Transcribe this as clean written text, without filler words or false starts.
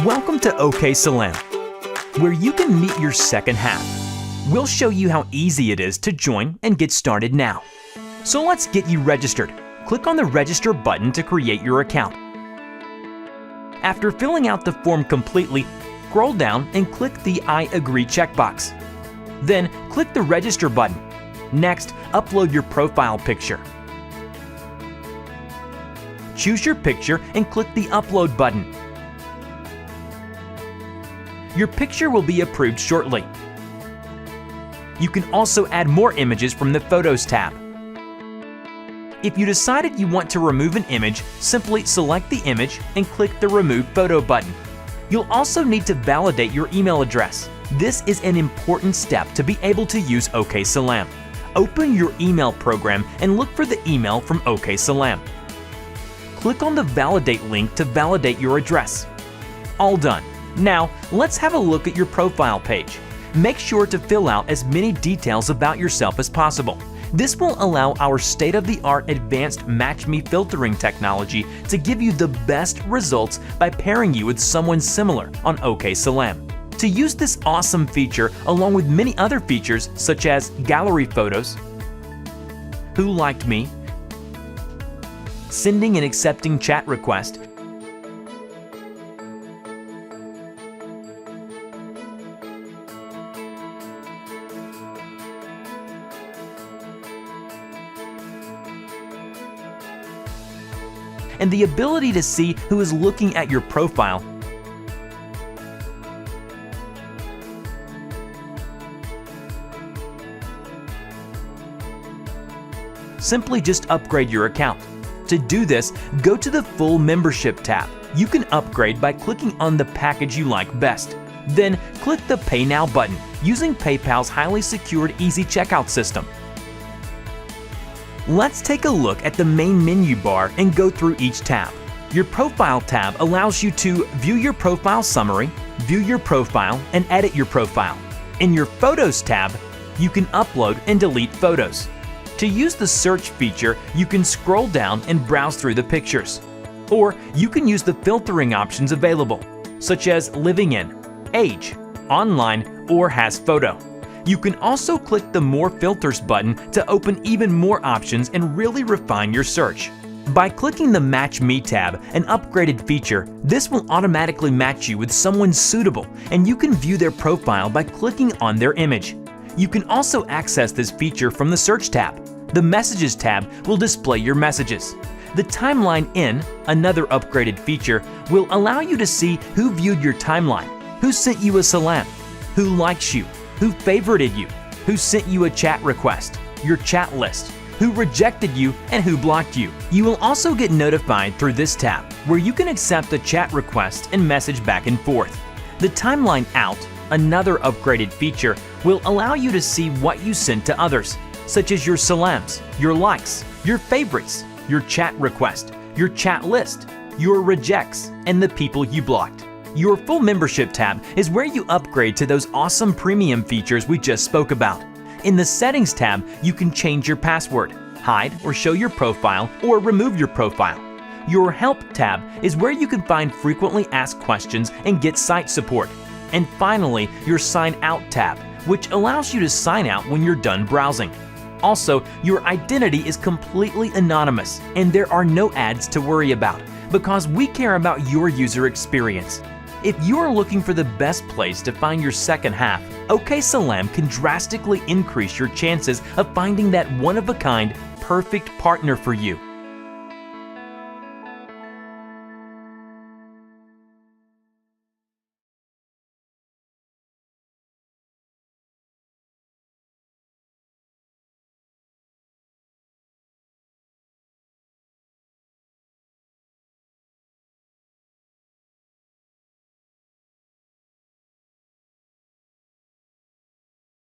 Welcome to OK Salam, where you can meet your second half. We'll show you how easy it is to join and get started now. So let's get you registered. Click on the Register button to create your account. After filling out the form completely, scroll down and click the I agree checkbox. Then click the Register button. Next, upload your profile picture. Choose your picture and click the Upload button. Your picture will be approved shortly. You can also add more images from the Photos tab. If you decided you want to remove an image, simply select the image and click the Remove Photo button. You'll also need to validate your email address. This is an important step to be able to use OK Salam. Open your email program and look for the email from OK Salam. Click on the Validate link to validate your address. All done. Now, let's have a look at your profile page. Make sure to fill out as many details about yourself as possible. This will allow our state-of-the-art advanced Match Me filtering technology to give you the best results by pairing you with someone similar on OK Salam. To use this awesome feature along with many other features such as gallery photos, who liked me, sending and accepting chat requests, and the ability to see who is looking at your profile, simply just upgrade your account. To do this, go to the Full Membership tab. You can upgrade by clicking on the package you like best. Then click the Pay Now button using PayPal's highly secured easy checkout system. Let's take a look at the main menu bar and go through each tab. Your Profile tab allows you to view your profile summary, view your profile, and edit your profile. In your Photos tab, you can upload and delete photos. To use the search feature, you can scroll down and browse through the pictures. Or you can use the filtering options available, such as living in, age, online, or has photo. You can also click the More Filters button to open even more options and really refine your search. By clicking the Match Me tab, an upgraded feature, this will automatically match you with someone suitable, and you can view their profile by clicking on their image. You can also access this feature from the Search tab. The Messages tab will display your messages. The Timeline in, another upgraded feature, will allow you to see who viewed your timeline, who sent you a salam, who likes you, who favorited you, who sent you a chat request, your chat list, who rejected you, and who blocked you. You will also get notified through this tab, where you can accept a chat request and message back and forth. The Timeline Out, another upgraded feature, will allow you to see what you sent to others, such as your salams, your likes, your favorites, your chat request, your chat list, your rejects, and the people you blocked. Your Full Membership tab is where you upgrade to those awesome premium features we just spoke about. In the Settings tab, you can change your password, hide or show your profile, or remove your profile. Your Help tab is where you can find frequently asked questions and get site support. And finally, your Sign Out tab, which allows you to sign out when you're done browsing. Also, your identity is completely anonymous, and there are no ads to worry about because we care about your user experience. If you are looking for the best place to find your second half, OK Salam can drastically increase your chances of finding that one-of-a-kind, perfect partner for you.